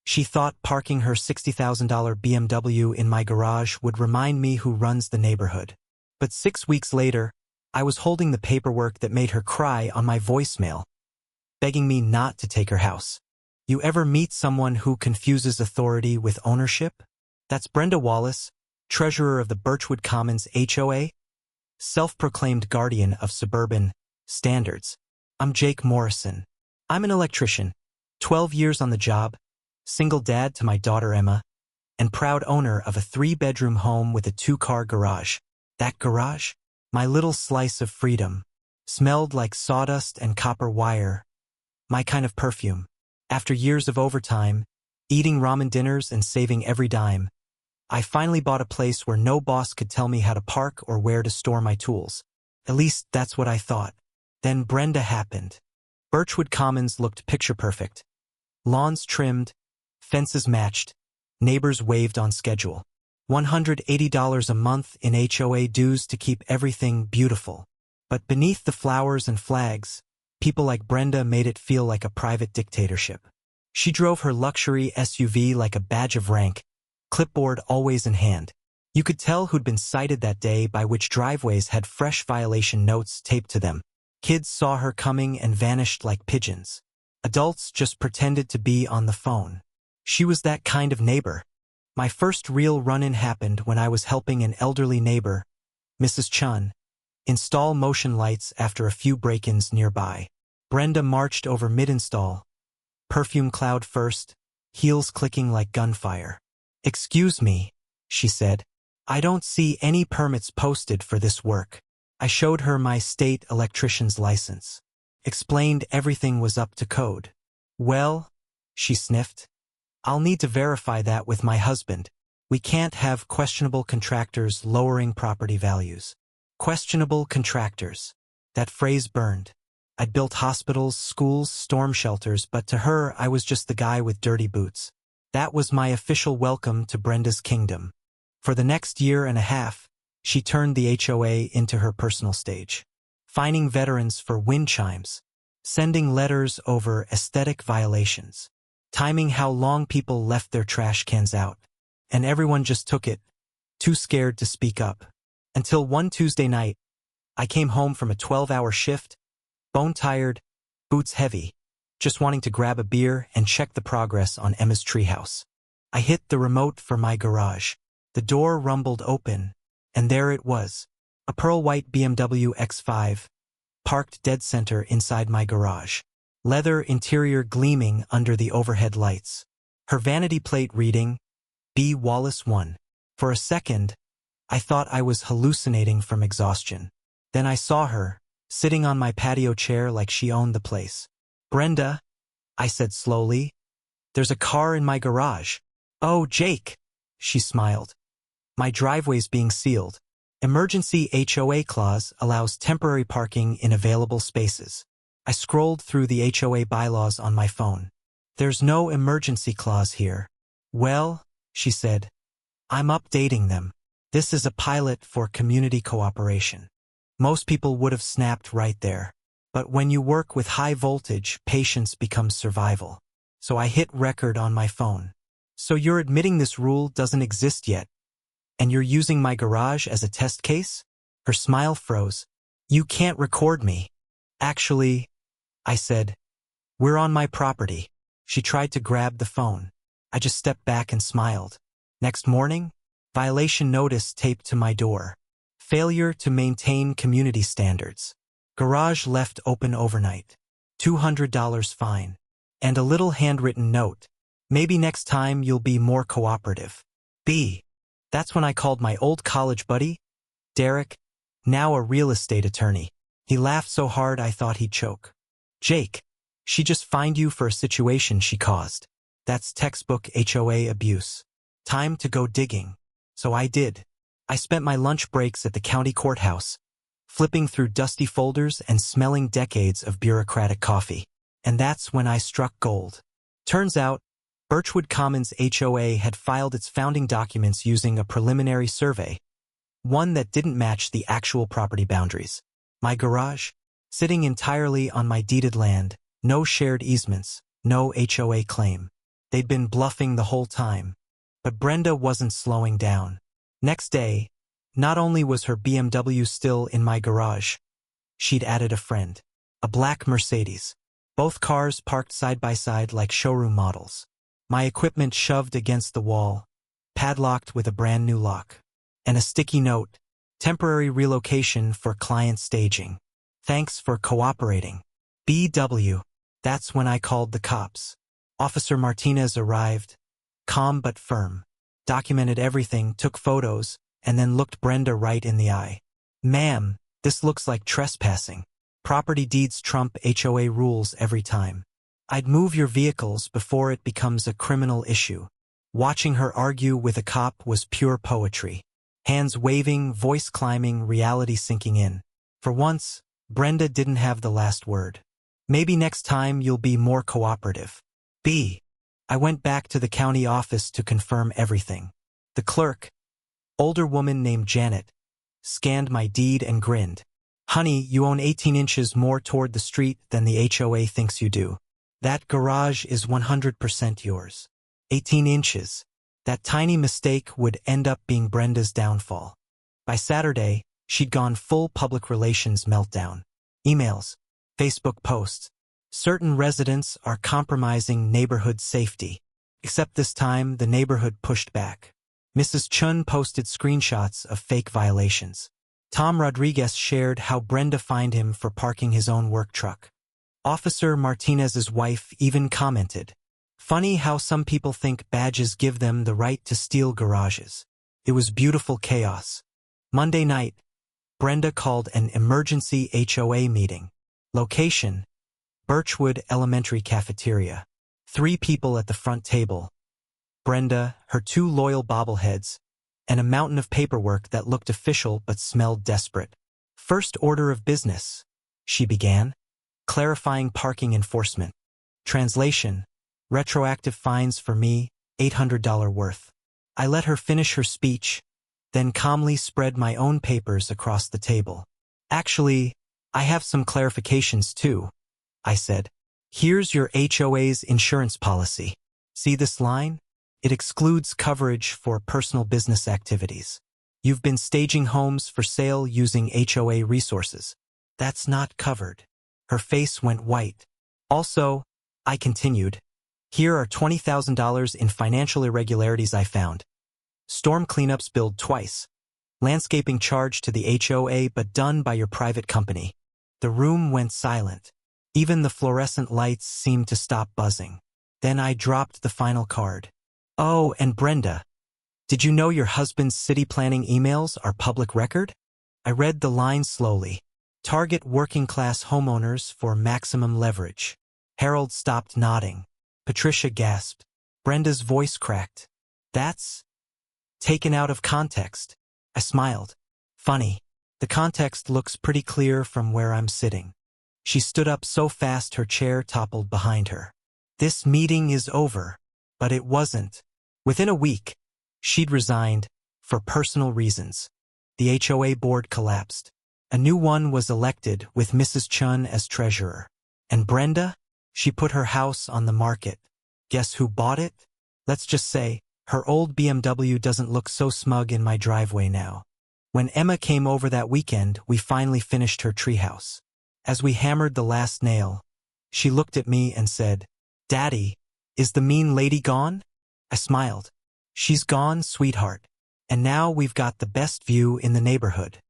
She thought parking her $60,000 BMW in my garage would remind me who runs the neighborhood. But 6 weeks later, I was holding the paperwork that made her cry on my voicemail, begging me not to take her house. You ever meet someone who confuses authority with ownership? That's Brenda Wallace, treasurer of the Birchwood Commons HOA, self-proclaimed guardian of suburban standards. I'm Jake Morrison. I'm an electrician, 12 years on the job, single dad to my daughter Emma, and proud owner of a 3-bedroom home with a 2-car garage. That garage, my little slice of freedom, smelled like sawdust and copper wire, my kind of perfume. After years of overtime, eating ramen dinners and saving every dime, I finally bought a place where no boss could tell me how to park or where to store my tools. At least that's what I thought. Then Brenda happened. Birchwood Commons looked picture-perfect. Lawns trimmed, fences matched, neighbors waved on schedule. $180 a month in HOA dues to keep everything beautiful. But beneath the flowers and flags, people like Brenda made it feel like a private dictatorship. She drove her luxury SUV like a badge of rank, clipboard always in hand. You could tell who'd been cited that day by which driveways had fresh violation notes taped to them. Kids saw her coming and vanished like pigeons. Adults just pretended to be on the phone. She was that kind of neighbor. My first real run-in happened when I was helping an elderly neighbor, Mrs. Chun, install motion lights after a few break-ins nearby. Brenda marched over mid-install, perfume cloud first, heels clicking like gunfire. "Excuse me," she said. "I don't see any permits posted for this work." I showed her my state electrician's license. Explained everything was up to code. "Well," she sniffed, "I'll need to verify that with my husband. We can't have questionable contractors lowering property values." Questionable contractors. That phrase burned. I'd built hospitals, schools, storm shelters, but to her I was just the guy with dirty boots. That was my official welcome to Brenda's kingdom. For the next year and a half, she turned the HOA into her personal stage. Fining veterans for wind chimes, sending letters over aesthetic violations, timing how long people left their trash cans out. And everyone just took it, too scared to speak up. Until one Tuesday night, I came home from a 12-hour shift, bone-tired, boots heavy, just wanting to grab a beer and check the progress on Emma's treehouse. I hit the remote for my garage. The door rumbled open, and there it was, a pearl-white BMW X5, parked dead center inside my garage. Leather interior gleaming under the overhead lights. Her vanity plate reading, B. Wallace 1. For a second, I thought I was hallucinating from exhaustion. Then I saw her, sitting on my patio chair like she owned the place. "Brenda," I said slowly, "there's a car in my garage." "Oh, Jake," she smiled. "My driveway's being sealed. Emergency HOA clause allows temporary parking in available spaces." I scrolled through the HOA bylaws on my phone. "There's no emergency clause here." "Well," she said, "I'm updating them. This is a pilot for community cooperation." Most people would have snapped right there. But when you work with high voltage, patience becomes survival. So I hit record on my phone. "So you're admitting this rule doesn't exist yet? And you're using my garage as a test case?" Her smile froze. "You can't record me." "Actually," I said, "we're on my property." She tried to grab the phone. I just stepped back and smiled. Next morning, violation notice taped to my door. Failure to maintain community standards. Garage left open overnight. $200 fine. And a little handwritten note. "Maybe next time you'll be more cooperative. B." That's when I called my old college buddy, Derek, now a real estate attorney. He laughed so hard I thought he'd choke. "Jake, she just fined you for a situation she caused. That's textbook HOA abuse. Time to go digging." So I did. I spent my lunch breaks at the county courthouse, flipping through dusty folders and smelling decades of bureaucratic coffee. And that's when I struck gold. Turns out, Birchwood Commons HOA had filed its founding documents using a preliminary survey, one that didn't match the actual property boundaries. My garage, sitting entirely on my deeded land, no shared easements, no HOA claim. They'd been bluffing the whole time. But Brenda wasn't slowing down. Next day, not only was her BMW still in my garage, she'd added a friend. A black Mercedes. Both cars parked side by side like showroom models. My equipment shoved against the wall, padlocked with a brand new lock. And a sticky note, temporary relocation for client staging. Thanks for cooperating. BW. That's when I called the cops. Officer Martinez arrived, calm but firm, documented everything, took photos, and then looked Brenda right in the eye. Ma'am, this looks like trespassing. Property deeds trump HOA rules every time. I'd move your vehicles before it becomes a criminal issue. Watching her argue with a cop was pure poetry. Hands waving, voice climbing, reality sinking in. For once, Brenda didn't have the last word. Maybe next time you'll be more cooperative. B. I went back to the county office to confirm everything. The clerk, older woman named Janet, scanned my deed and grinned. Honey, you own 18 inches more toward the street than the HOA thinks you do. That garage is 100% yours. 18 inches. That tiny mistake would end up being Brenda's downfall. By Saturday, she'd gone full public relations meltdown. Emails, Facebook posts. Certain residents are compromising neighborhood safety. Except this time, the neighborhood pushed back. Mrs. Chun posted screenshots of fake violations. Tom Rodriguez shared how Brenda fined him for parking his own work truck. Officer Martinez's wife even commented, "Funny how some people think badges give them the right to steal garages." It was beautiful chaos. Monday night, Brenda called an emergency HOA meeting. Location: Birchwood Elementary Cafeteria. 3 people at the front table. Brenda, her 2 loyal bobbleheads, and a mountain of paperwork that looked official but smelled desperate. "First order of business," she began, clarifying parking enforcement. Translation: retroactive fines for me, $800 worth. I let her finish her speech, then calmly spread my own papers across the table. "Actually, I have some clarifications too," I said. "Here's your HOA's insurance policy. See this line? It excludes coverage for personal business activities. You've been staging homes for sale using HOA resources. That's not covered." Her face went white. "Also," I continued, "here are $20,000 in financial irregularities I found. Storm cleanups billed twice. Landscaping charged to the HOA but done by your private company." The room went silent. Even the fluorescent lights seemed to stop buzzing. Then I dropped the final card. "Oh, and Brenda, did you know your husband's city planning emails are public record?" I read the line slowly. "Target working-class homeowners for maximum leverage." Harold stopped nodding. Patricia gasped. Brenda's voice cracked. "That's taken out of context." I smiled. "Funny. The context looks pretty clear from where I'm sitting." She stood up so fast her chair toppled behind her. "This meeting is over." But it wasn't. Within a week, she'd resigned, for personal reasons. The HOA board collapsed. A new one was elected with Mrs. Chun as treasurer. And Brenda? She put her house on the market. Guess who bought it? Let's just say, her old BMW doesn't look so smug in my driveway now. When Emma came over that weekend, we finally finished her treehouse. As we hammered the last nail, she looked at me and said, "Daddy, is the mean lady gone?" I smiled. "She's gone, sweetheart. And now we've got the best view in the neighborhood."